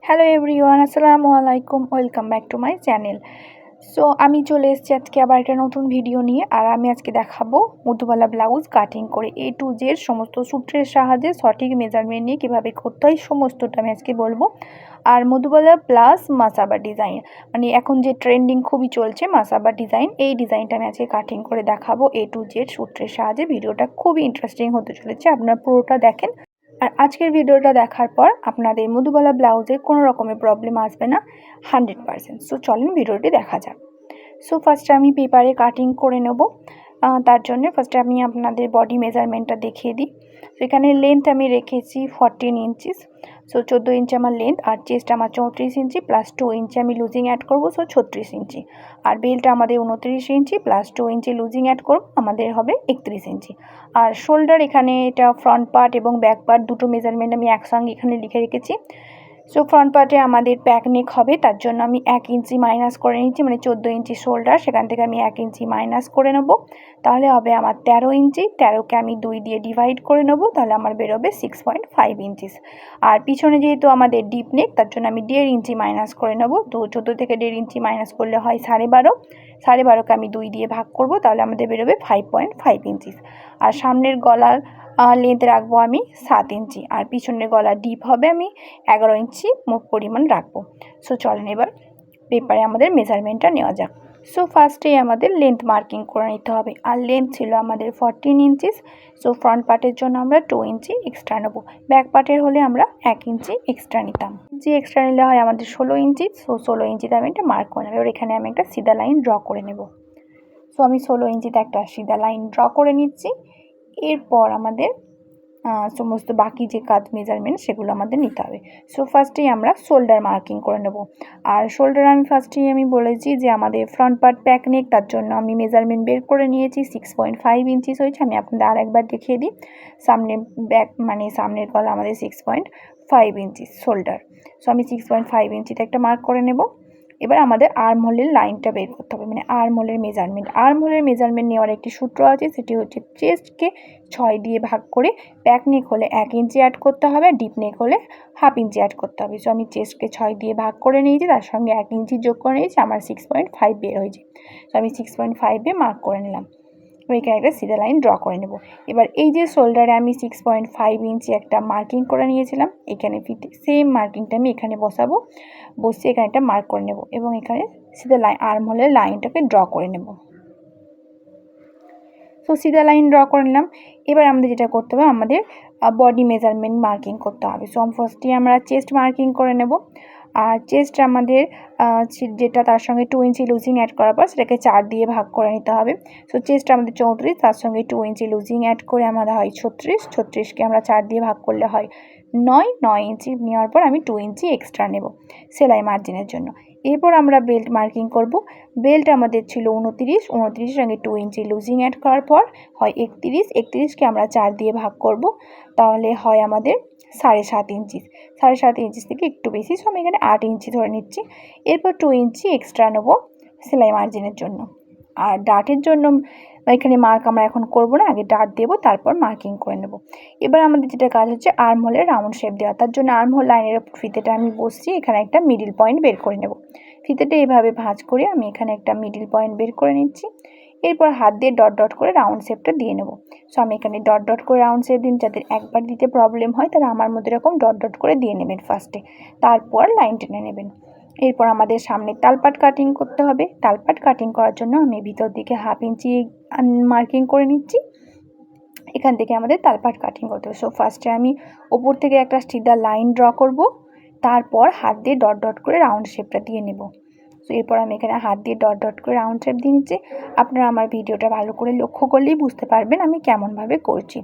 Hello everyone, আসসালামু আলাইকুম। Welcome back to my channel. So আমি চলে এসেছি আজকে আবার একটা নতুন ভিডিও নিয়ে। আর আমি আজকে দেখাবো মধুবালা ব্লাউজ কাটিং করে A to Z সমস্ত সূত্রের সাহায্যে সঠিক মেজারমেন্ট নিয়ে কীভাবে করতে হয় সমস্তটা আমি আজকে বলবো। আর মধুবালা প্লাস মাসাবা ডিজাইন, মানে এখন যে ট্রেন্ডিং খুবই চলছে মাসাবা ডিজাইন, এই ডিজাইনটা আমি আজকে কাটিং করে দেখাবো A to Z সূত্রের সাহায্যে। ভিডিওটা খুবই ইন্টারেস্টিং হতে চলেছে, আপনারা পুরোটা দেখেন। আর আজকের ভিডিওটা দেখার পর আপনাদের মধুবালা ব্লাউজের কোনো রকমের প্রবলেম আসবে না 100%। সো চলেন ভিডিওটি দেখা যাক। সো ফার্স্টে আমি পেপারে কাটিং করে নেব। তার জন্য ফার্স্টে আমি আপনাদের বডি মেজারমেন্টটা দেখিয়ে দিই। তো এখানে লেন্থ আমি রেখেছি 14 ইঞ্চিস। সো 14 ইঞ্চি আমার লেন্থ, আর চেস্ট আমার 34 ইঞ্চি প্লাস 2 ইঞ্চি আমি লুজিং অ্যাড করব, সো 36 ইঞ্চি। আর বেল্টটা আমাদের 29 ইঞ্চি প্লাস 2 ইঞ্চি লুজিং অ্যাড করব, আমাদের হবে 31 ইঞ্চি। আর শোল্ডার এখানে এটা ফ্রন্ট পার্ট এবং ব্যাক পার্ট দুটো মেজারমেন্ট আমি একসঙ্গে এখানে লিখে রেখেছি। সো ফ্রন্ট পার্টে আমাদের প্যাক নেক হবে, তার জন্য আমি 1 ইঞ্চি মাইনাস করে নিচ্ছি, মানে 14 ইঞ্চি শোল্ডার, সেখান থেকে আমি 1 ইঞ্চি মাইনাস করে নেব। তাহলে হবে আমার 13 ইঞ্চি। 13কে আমি 2 দিয়ে ডিভাইড করে নেব, তাহলে আমার বেরোবে 6.5 ইঞ্চিস। আর পিছনে যেহেতু আমাদের ডিপ নেক, তার জন্য আমি 1.5 ইঞ্চি মাইনাস করে নেব। তো 14 থেকে 1.5 ইঞ্চি মাইনাস করলে হয় 12.5। 12.5কে আমি 2 দিয়ে ভাগ করব, তাহলে আমাদের বেরোবে 5.5 ইঞ্চিস। আর সামনের গলার লেন্থ রাখবো আমি 7 ইঞ্চি, আর পিছনের গলা ডিপ হবে আমি 11 ইঞ্চি পরিমাণ রাখবো। সো চলেন এবার পেপারে আমাদের মেজারমেন্টটা নেওয়া যাক। সো ফার্স্টেই আমাদের লেন্থ মার্কিং করে নিতে হবে। আর লেন্থ ছিল আমাদের 14 ইঞ্চিস। সো ফ্রন্ট পার্টের জন্য আমরা 2 ইঞ্চি এক্সট্রা নেবো, ব্যাক পার্টের হলে আমরা 1 ইঞ্চি এক্সট্রা নিতাম। ইঞ্চি এক্সট্রা নিলে হয় আমাদের 16 ইঞ্চি। সো 16 ইঞ্চিতে আমি একটা মার্ক করে নেবো। এবার এখানে আমি একটা সিধা লাইন ড্র করে নেব। সো আমি 16 ইঞ্চিতে একটা সিধা লাইন ড্র করে নিচ্ছি। এরপর আমাদের সমস্ত বাকি যে কাজ মেজারমেন্ট সেগুলো আমাদের নিতে হবে। সো ফার্স্টেই আমরা শোল্ডার মার্কিং করে নেব। আর শোল্ডার আমি বলেছি যে আমাদের ফ্রন্ট পার্ট প্যাক নেক, তার জন্য আমি মেজারমেন্ট বের করে নিয়েছি 6.5 ইঞ্চিস হয়েছে। আমি আপনাদের আরেকবার দেখিয়ে দিই। সামনে ব্যাক মানে সামনের গলা আমাদের 6.5 ইঞ্চিস শোল্ডার। সো আমি 6.5 ইঞ্চিতে একটা মার্ক করে নেব। এবার আমাদের আর্ম হোলের লাইনটা বের করতে হবে, মানে আর্ম হোলের মেজারমেন্ট। আর্ম হোলের মেজারমেন্ট নেওয়ার একটি সূত্র আছে, সেটি হচ্ছে চেস্টকে 6 দিয়ে ভাগ করে প্যাক নেক হলে 1 ইঞ্চি অ্যাড করতে হবে, আর ডিপ নেক হলে 1/2 ইঞ্চি অ্যাড করতে হবে। সো আমি চেস্টকে 6 দিয়ে ভাগ করে নিয়েছি, তার সঙ্গে 1 ইঞ্চি যোগ করে নিয়েছি, আমার 6.5 বের হয়েছে। সো আমি 6.5-এ মার্ক করে নিলাম। এখানে একটা সিধা লাইন ড্র করে নেব। এবার এই যে শোল্ডারে আমি 6.5 ইঞ্চি একটা মার্কিং করে নিয়েছিলাম, এখানে সেম মার্কিংটা আমি এখানে বসাবো। বসিয়ে এখানে একটা মার্ক করে নেব এবং এখানে সিধা লাইন আর্ম হোলের লাইনটাকে ড্র করে নেব। সো সিধা লাইন ড্র করে নিলাম। এবার আমাদের যেটা করতে হবে, আমাদের বডি মেজারমেন্ট মার্কিং করতে হবে। সো ফার্স্টে আমরা চেস্ট মার্কিং করে নেব। আর চেস্ট আমাদের যেটা তার সঙ্গে 2 ইঞ্চি লুজিং অ্যাড করার পর সেটাকে 4 দিয়ে ভাগ করে নিতে হবে। সো চেস্ট আমাদের 34, তার সঙ্গে 2 ইঞ্চি লুজিং অ্যাড করে আমাদের হয় 36। 36কে আমরা 4 দিয়ে ভাগ করলে হয় 9 ইঞ্চি নেওয়ার পর আমি 2 ইঞ্চি এক্সট্রা নেব সেলাই মার্জিনের জন্য। এরপর আমরা বেল্ট মার্কিং করব। বেল্ট আমাদের ছিল 29, 29-এর সঙ্গে 2 ইঞ্চি লুজিং অ্যাড করার পর হয় 31। 31কে আমরা 4 দিয়ে ভাগ করব, তাহলে হয় আমাদের 7.5 ইঞ্চি। 7.5 ইঞ্চি থেকে একটু বেশি, সো আমি এখানে 8 ইঞ্চি ধরে নিচ্ছি। এরপর 2 ইঞ্চি এক্সট্রা নেব সেলাই মার্জিনের জন্য। আর ডাটের জন্য এখানে মার্ক আমরা এখন করব না, আগে ডাট দেবো, তারপর মার্কিং করে নেব। এবার আমাদের যেটা কাজ হচ্ছে আর্ম হোলের রাউন্ড শেপ দেওয়া। তার জন্য আর্ম হোল লাইনের ফিতেটা আমি বসছি, এখানে একটা মিডিল পয়েন্ট বের করে নেব। ফিতেটা এইভাবে ভাঁজ করে আমি এখানে একটা মিডিল পয়েন্ট বের করে নিচ্ছি। এরপর হাত দিয়ে ডট ডট করে রাউন্ড শেপটা দিয়ে নেব। সো আমি এখানে ডট ডট করে রাউন্ড শেপ দিন, যাদের একবার দিতে প্রবলেম হয় তারা আমার মধ্যে এরকম ডট ডট করে দিয়ে নেবেন ফার্স্টে, তারপর লাইন টেনে নেবেন। এরপর আমাদের সামনে তালপাট কাটিং করতে হবে। তালপাট কাটিং করার জন্য আমি ভিতর দিকে 1/2 ইঞ্চি মার্কিং করে নিচ্ছি। এখান থেকে আমাদের তালপাট কাটিং করতে হবে। সো ফার্স্টে আমি ওপর থেকে একটা সিধা লাইন ড্র করব, তারপর হাত দিয়ে ডট ডট করে রাউন্ড শেপটা দিয়ে নেব। সো এরপর আমি এখানে হাত দিয়ে ডট ডট করে রাউন্ড শেপ দিয়ে নিচ্ছি। আপনারা আমার ভিডিওটা ভালো করে লক্ষ্য করলেই বুঝতে পারবেন আমি কেমনভাবে করছি।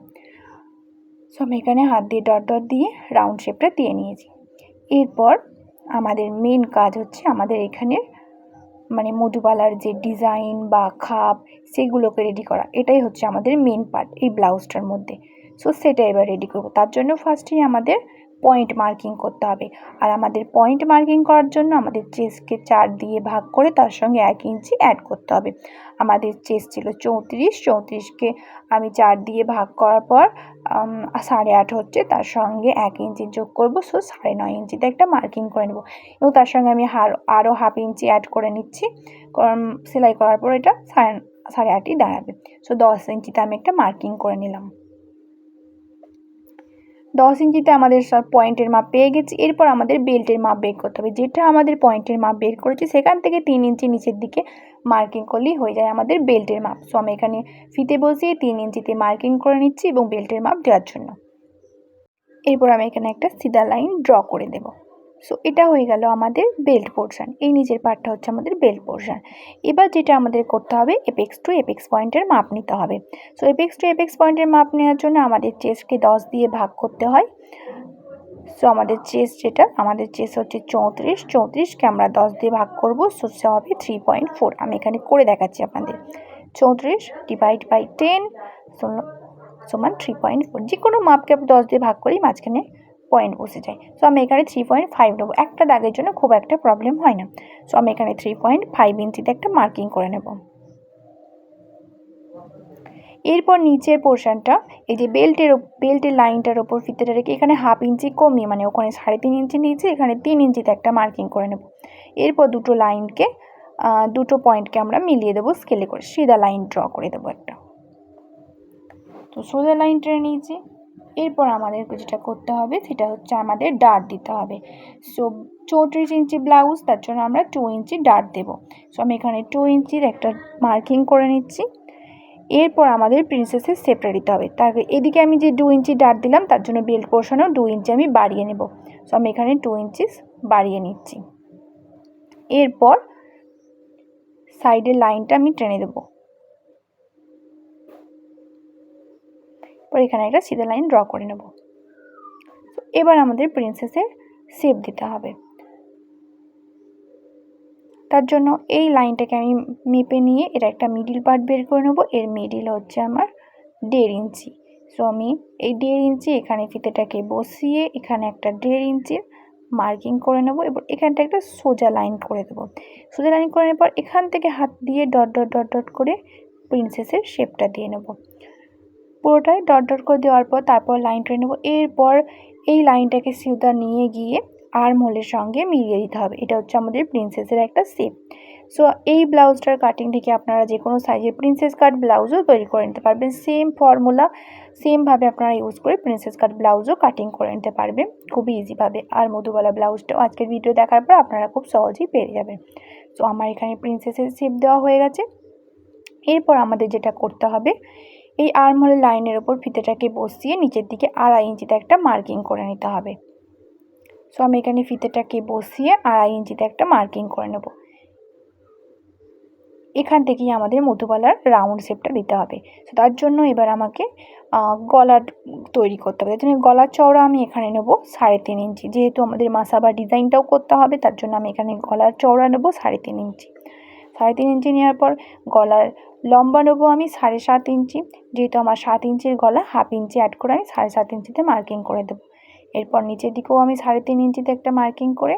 সো আমি এখানে হাত দিয়ে ডট ডট দিয়ে রাউন্ড শেপটা দিয়ে নিয়েছি। এরপর আমাদের মেন কাজ হচ্ছে আমাদের এখানে মানে মধুবালার যে ডিজাইন বা খাপ সেগুলোকে রেডি করা, এটাই হচ্ছে আমাদের মেন পার্ট এই ব্লাউজটার মধ্যে। সো সেটা এবার রেডি করব। তার জন্য ফার্স্টেই আমাদের পয়েন্ট মার্কিং করতে হবে। আর আমাদের পয়েন্ট মার্কিং করার জন্য আমাদের চেস্টকে 4 দিয়ে ভাগ করে তার সঙ্গে 1 ইঞ্চি অ্যাড করতে হবে। আমাদের চেস্ট ছিল 34, 34কে আমি 4 দিয়ে ভাগ করার পর 8.5 হচ্ছে, তার সঙ্গে 1 ইঞ্চি যোগ করব, সো 9.5 ইঞ্চিতে একটা মার্কিং করে নেব। এবং তার সঙ্গে আমি আরও 1/2 ইঞ্চি অ্যাড করে নিচ্ছি, কারণ সেলাই করার পর এটা 8.5ই দাঁড়াবে। সো 10 ইঞ্চিতে আমি একটা মার্কিং করে নিলাম। 10 ইঞ্চিতে আমাদের সব পয়েন্টের মাপ পেয়ে গেছি। এরপর আমাদের বেল্টের মাপ বের করতে হবে। যেটা আমাদের পয়েন্টের মাপ বের করেছি সেখান থেকে 3 ইঞ্চি নিচের দিকে মার্কিং করলেই হয়ে যায় আমাদের বেল্টের মাপ। সো আমি এখানে ফিতে বসিয়ে 3 ইঞ্চিতে মার্কিং করে নিচ্ছি এবং বেল্টের মাপ দেওয়ার জন্য। এরপর আমি এখানে একটা সিধা লাইন ড্র করে দেব। সো এটা হয়ে গেল আমাদের বেল্ট পোর্শন। এই নিচের পার্টটা হচ্ছে আমাদের বেল্ট পোর্শন। এবার যেটা আমাদের করতে হবে, এপেক্স টু এপেক্স পয়েন্টের মাপ নিতে হবে। সো এপেক্স টু এপেক্স পয়েন্টের মাপ নেওয়ার জন্য আমাদের চেস্টকে 10 দিয়ে ভাগ করতে হয়। সো আমাদের চেস্ট হচ্ছে 34, 34কে আমরা 10 দিয়ে ভাগ করব, সো হবে 3.4। আমি এখানে করে দেখাচ্ছি আপনাদের। 34 ডিভাইড বাই 10 সমান 3.4। যে কোনো মাপকে 10 দিয়ে ভাগ করেই মাঝখানে পয়েন্ট বসে যায়। সো আমি এখানে 3.5 নেবো। একটা দাগের জন্য খুব একটা প্রবলেম হয় না। সো আমি এখানে 3.5 ইঞ্চিতে একটা মার্কিং করে নেব। এরপর নিচের পোর্শনটা, এই যে বেল্টের লাইনটার ওপর ফিতেটা রেখে এখানে 1/2 ইঞ্চি কমিয়ে, মানে ওখানে 3.5 ইঞ্চি নিয়েছি, এখানে 3 ইঞ্চিতে একটা মার্কিং করে নেব। এরপর দুটো পয়েন্টকে আমরা মিলিয়ে দেবো স্কেলে করে, সিধা লাইন ড্র করে দেবো একটা। তো সোজা লাইন টেনে নিয়েছি। এরপর আমাদেরকে যেটা করতে হবে সেটা হচ্ছে আমাদের ডার্ট দিতে হবে। সো 34 ইঞ্চি ব্লাউজ, তার জন্য আমরা 2 ইঞ্চি ডার্ট দেবো। সো আমি এখানে 2 ইঞ্চির একটা মার্কিং করে নিচ্ছি। এরপর আমাদের প্রিন্সেসের শেপটা দিতে হবে। তার এদিকে আমি যে 2 ইঞ্চি ডার্ট দিলাম তার জন্য বেল্ট পোর্শনেও 2 ইঞ্চি আমি বাড়িয়ে নেব। সো আমি এখানে 2 ইঞ্চি বাড়িয়ে নিচ্ছি। এরপর সাইডের লাইনটা আমি টেনে দেবো। এখানে একটা সিধা লাইন ড্র করে নেব। এবার আমাদের প্রিন্সেসের শেপ দিতে হবে। তার জন্য এই লাইনটাকে আমি মেপে নিয়ে এর একটা মিডিল পার্ট বের করে নেব। এর মিডিল হচ্ছে আমার 1.5 ইঞ্চি। সো আমি এই 1.5 ইঞ্চি এখানে ফিতেটাকে বসিয়ে এখানে একটা 1.5 ইঞ্চির মার্কিং করে নেব এবং এখানটা একটা সোজা লাইন করে দেবো। সোজা লাইন করে নেওয়ার পর এখান থেকে হাত দিয়ে ডট ডট ডট ডট করে প্রিন্সেসের শেপটা দিয়ে নেব। পুরোটাই ডট ডট করে দেওয়ার পর তারপর লাইন টেনে নেব। এরপর এই লাইনটাকে সিধা নিয়ে গিয়ে আর্মহোলের সঙ্গে মিলিয়ে দিতে হবে। এটা হচ্ছে আমাদের প্রিন্সেসের একটা শেপ। সো এই ব্লাউজটার কাটিং থেকে আপনারা যে কোনো সাইজের প্রিন্সেস কাট ব্লাউজও তৈরি করে নিতে পারবেন। সেম ফর্মুলা, সেমভাবে আপনারা ইউজ করে প্রিন্সেস কাট ব্লাউজও কাটিং করে নিতে পারবেন খুবই ইজিভাবে। আর মধুবালা ব্লাউজটাও আজকের ভিডিও দেখার পর আপনারা খুব সহজেই পেয়ে যাবেন। সো আমার এখানে প্রিন্সেসের শেপ দেওয়া হয়ে গেছে। এরপর আমাদের যেটা করতে হবে, এই আর্মহোলের লাইনের ওপর ফিতেটাকে বসিয়ে নিচের দিকে 2.5 ইঞ্চিতে একটা মার্কিং করে নিতে হবে। সো আমি এখানে ফিতেটাকে বসিয়ে 2.5 ইঞ্চিতে একটা মার্কিং করে নেব। এখান থেকেই আমাদের মধুবালার রাউন্ড শেপটা দিতে হবে। তো তার জন্য এবার আমাকে গলা তৈরি করতে হবে। তার জন্য গলার চওড়া আমি এখানে নেব 3.5 ইঞ্চি। যেহেতু আমাদের মাসাবা ডিজাইনটাও করতে হবে তার জন্য আমি এখানে গলার চওড়া নেব 3.5 ইঞ্চি। 3.5 ইঞ্চি নেওয়ার পর গলার লম্বা নেবো আমি 7.5 ইঞ্চি। যেহেতু আমার 7 ইঞ্চির গলা, 1/2 ইঞ্চি অ্যাড করে আমি 7.5 ইঞ্চিতে মার্কিং করে দেবো। এরপর নিচের দিকেও আমি 3.5 ইঞ্চিতে একটা মার্কিং করে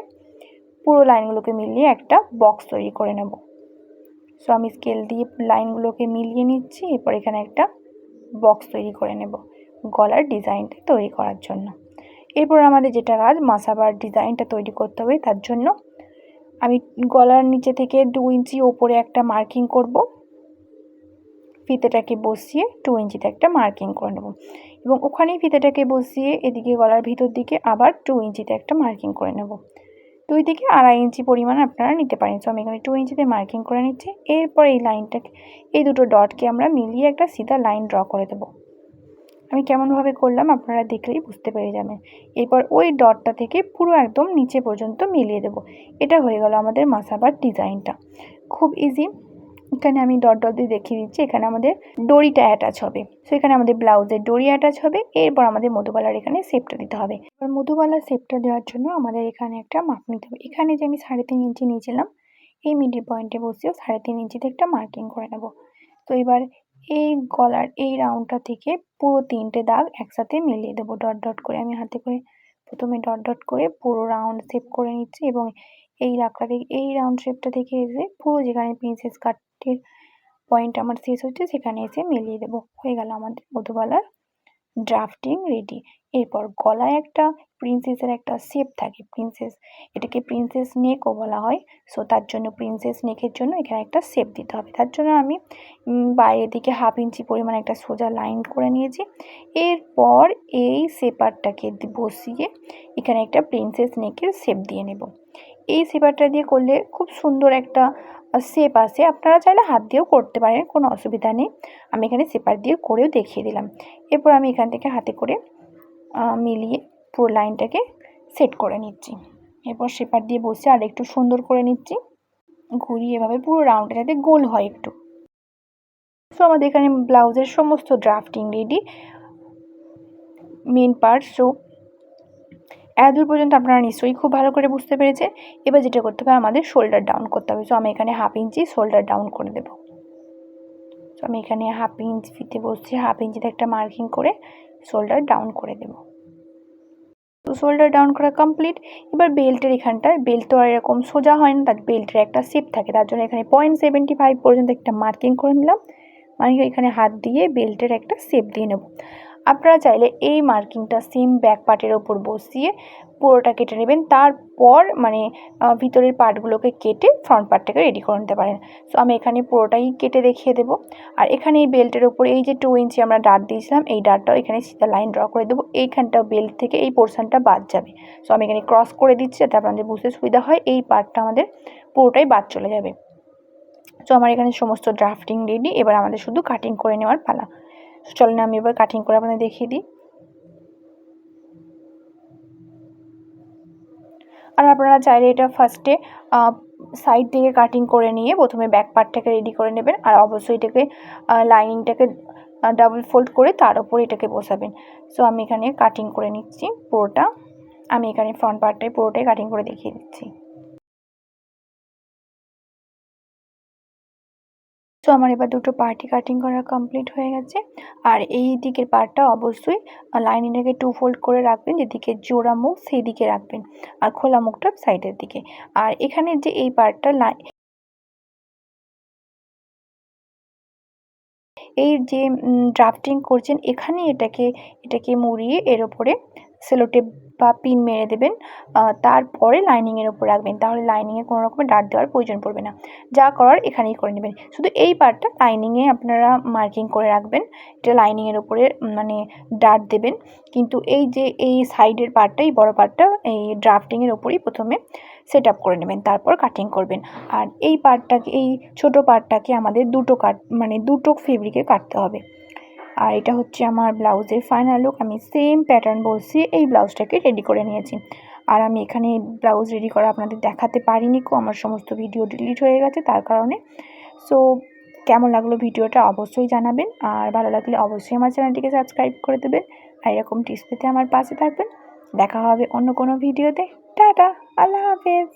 পুরো লাইনগুলোকে মিলিয়ে একটা বক্স তৈরি করে নেব। সো আমি স্কেল দিয়ে লাইনগুলোকে মিলিয়ে নিচ্ছি। এরপর এখানে একটা বক্স তৈরি করে নেব গলার ডিজাইনটা তৈরি করার জন্য। এরপর আমাদের যেটা কাজ, মাসাবার ডিজাইনটা তৈরি করতে হবে। তার জন্য আমি গলার নিচে থেকে 2 ইঞ্চি ওপরে একটা মার্কিং করব। ফিতেটাকে বসিয়ে 2 ইঞ্চিতে একটা মার্কিং করে নেব এবং ওখানেই ফিতেটাকে বসিয়ে এদিকে গলার ভিতর দিকে আবার 2 ইঞ্চিতে একটা মার্কিং করে নেব। 2 থেকে 2.5 ইঞ্চি পরিমাণ আপনারা নিতে পারেন। সো আমি এখানে 2 ইঞ্চিতে মার্কিং করে নিচ্ছি। এরপর এই দুটো ডটকে আমরা মিলিয়ে একটা সিধা লাইন ড্র করে দেব। আমি কেমনভাবে করলাম আপনারা দেখলেই বুঝতে পেরে যাবেন। এরপর ওই ডটটা থেকে পুরো একদম নিচে পর্যন্ত মিলিয়ে দেব। এটা হয়ে গেল আমাদের মাসাবার ডিজাইনটা। খুব ইজি। এখানে আমি ডট ডট দিয়ে দেখিয়ে দিচ্ছি। এখানে আমাদের দড়িটা অ্যাটাচ হবে। সো এখানে আমাদের ব্লাউজের দড়ি অ্যাটাচ হবে। এরপর আমাদের মধুবালার এখানে শেপটা দিতে হবে। এবার মধুবালার শেপটা দেওয়ার জন্য আমাদের এখানে একটা মাপ নিতে হবে। এখানে যে আমি 3.5 ইঞ্চি নিয়েছিলাম, এই মিডিল পয়েন্টে বসিয়েও 3.5 ইঞ্চিতে একটা মার্কিং করে নেব। তো এবার এই গলার এই রাউন্ডটা থেকে পুরো 3টে দাগ একসাথে মিলিয়ে দেবো। ডট ডট করে আমি হাতে করে প্রথমে ডট ডট করে পুরো রাউন্ড শেপ করে নিচ্ছি এবং এই রাখটা থেকে এই রাউন্ড শেপটা থেকে এসে পুরো যেখানে প্রিন্সেস কাটের পয়েন্ট আমার শেষ হচ্ছে সেখানে এসে মিলিয়ে দেবো। হয়ে গেল আমাদের মধুবালার ড্রাফটিং রেডি। এরপর গলায় একটা প্রিন্সেসের একটা শেপ থাকে, এটাকে প্রিন্সেস নেকও বলা হয়। সো তার জন্য প্রিন্সেস নেকের জন্য এখানে একটা শেপ দিতে হবে। তার জন্য আমি বাইরের দিকে 1/2 ইঞ্চি পরিমাণ একটা সোজা লাইন করে নিয়েছি। এরপর এই শেপারটাকে বসিয়ে এখানে একটা প্রিন্সেস নেকের শেপ দিয়ে নেব। এই শেপারটা দিয়ে করলে খুব সুন্দর একটা শেপ আসে। আপনারা চাইলে হাত দিয়েও করতে পারেন, কোনো অসুবিধা নেই। আমি এখানে শেপার দিয়ে করেও দেখিয়ে দিলাম। এরপর আমি এখান থেকে হাতে করে মিলিয়ে পুরো লাইনটাকে সেট করে নিচ্ছি। এরপর শেপার দিয়ে বসে আর একটু সুন্দর করে নিচ্ছি, ঘুরিয়ে এভাবে পুরো রাউন্ডটা যাতে গোল হয় একটু। সো আমাদের এখানে ব্লাউজের সমস্ত drafting ready, main part. So এতদূর পর্যন্ত আপনারা নিশ্চয়ই খুব ভালো করে বুঝতে পেরেছেন। এবার যেটা করতে হবে, আমাদের শোল্ডার ডাউন করতে হবে। সো আমি এখানে 1/2 ইঞ্চি শোল্ডার ডাউন করে দেবো। সো আমি এখানে 1/2 ইঞ্চি ফিতে বসছি, 1/2 ইঞ্চিতে একটা মার্কিং করে শোল্ডার ডাউন করে দেব। তো শোল্ডার ডাউন করা কমপ্লিট। এবার বেল্টের এখানটায়, বেল্ট তো আর এরকম সোজা হয় না, তার বেল্টের একটা শেপ থাকে, তার জন্য এখানে 0.75 পর্যন্ত একটা মার্কিং করে নিলাম। মানে এখানে হাত দিয়ে বেল্টের একটা শেপ দিয়ে নেব। আপনারা চাইলে এই মার্কিংটা সেম ব্যাক পার্টের ওপর বসিয়ে পুরোটা কেটে নেবেন, তারপর মানে ভিতরের পার্টগুলোকে কেটে ফ্রন্ট পার্টটাকে রেডি করে নিতে পারেন। সো আমি এখানে পুরোটাই কেটে দেখিয়ে দেবো। আর এখানে এই বেল্টের ওপর এই যে 2 ইঞ্চি আমরা ডাট দিয়েছিলাম, এই ডাটটাও এখানে সিধা লাইন ড্র করে দেবো। এইখানটাও বেল্ট থেকে এই পোর্শনটা বাদ যাবে। সো আমি এখানে ক্রস করে দিচ্ছি যাতে আপনাদের বুঝতে সুবিধা হয়। এই পার্টটা আমাদের পুরোটাই বাদ চলে যাবে। সো আমার এখানে সমস্ত ড্রাফটিং রেডি, এবার আমাদের শুধু কাটিং করে নেওয়ার পালা। চলেন আমি এবার কাটিং করে আপনাদের দেখিয়ে দিই। আর আপনারা চাইলে এটা ফার্স্টে সাইড থেকে কাটিং করে নিয়ে প্রথমে ব্যাক পার্টটাকে রেডি করে নেবেন, আর অবশ্যই এটাকে লাইনিংটাকে ডাবল ফোল্ড করে তার উপরে এটাকে বসাবেন। সো আমি এখানে কাটিং করে নিচ্ছি পুরোটা। আমি এখানে ফ্রন্ট পার্টটাই পুরোটাই কাটিং করে দেখিয়ে দিচ্ছি। তো আমার এবার দুটো পার্টই কাটিং করা কমপ্লিট হয়ে গেছে। আর এই দিকের পার্টটা অবশ্যই লাইনিংটাকে 2 ফোল্ড করে রাখবেন, যেদিকে জোড়া মুখ সেই দিকে রাখবেন, আর খোলা মুখটা সাইডের দিকে। আর এখানে যে এই পার্টটা এই যে ড্রাফটিং করছেন এখানে এটাকে মুড়িয়ে এর ওপরে সেলোটেপ বা পিন মেরে দেবেন, তারপরে লাইনিংয়ের ওপর রাখবেন। তাহলে লাইনিংয়ে কোনো রকমের ডাট দেওয়ার প্রয়োজন পড়বে না, যা করার এখানেই করে নেবেন। শুধু এই পার্টটা লাইনিংয়ে আপনারা মার্কিং করে রাখবেন, এটা লাইনিংয়ের ওপরে মানে ডাট দেবেন। কিন্তু এই যে এই সাইডের পার্টটা, এই বড়ো পার্টটা এই ড্রাফটিংয়ের ওপরেই প্রথমে সেট আপ করে নেবেন, তারপর কাটিং করবেন। আর এই পার্টটাকে, এই ছোটো পার্টটাকে আমাদের দুটো ফেব্রিকে কাটতে হবে। আর এটা হচ্ছে আমার ব্লাউজের ফাইনাল লুক। আমি সেম প্যাটার্ন বসিয়ে এই ব্লাউজটাকে রেডি করে নিয়েছি। আর আমি এখানে ব্লাউজ রেডি করা আপনাদের দেখাতে পারিনি, আমার সমস্ত ভিডিও ডিলিট হয়ে গেছে তার কারণে। সো কেমন লাগলো ভিডিওটা অবশ্যই জানাবেন, আর ভালো লাগলে অবশ্যই আমার চ্যানেলটিকে সাবস্ক্রাইব করে দেবেন, আর এরকম টিপস পেতে আমার পাশে থাকবেন। দেখা হবে অন্য কোনো ভিডিওতে। টাটা, আল্লাহ হাফেজ।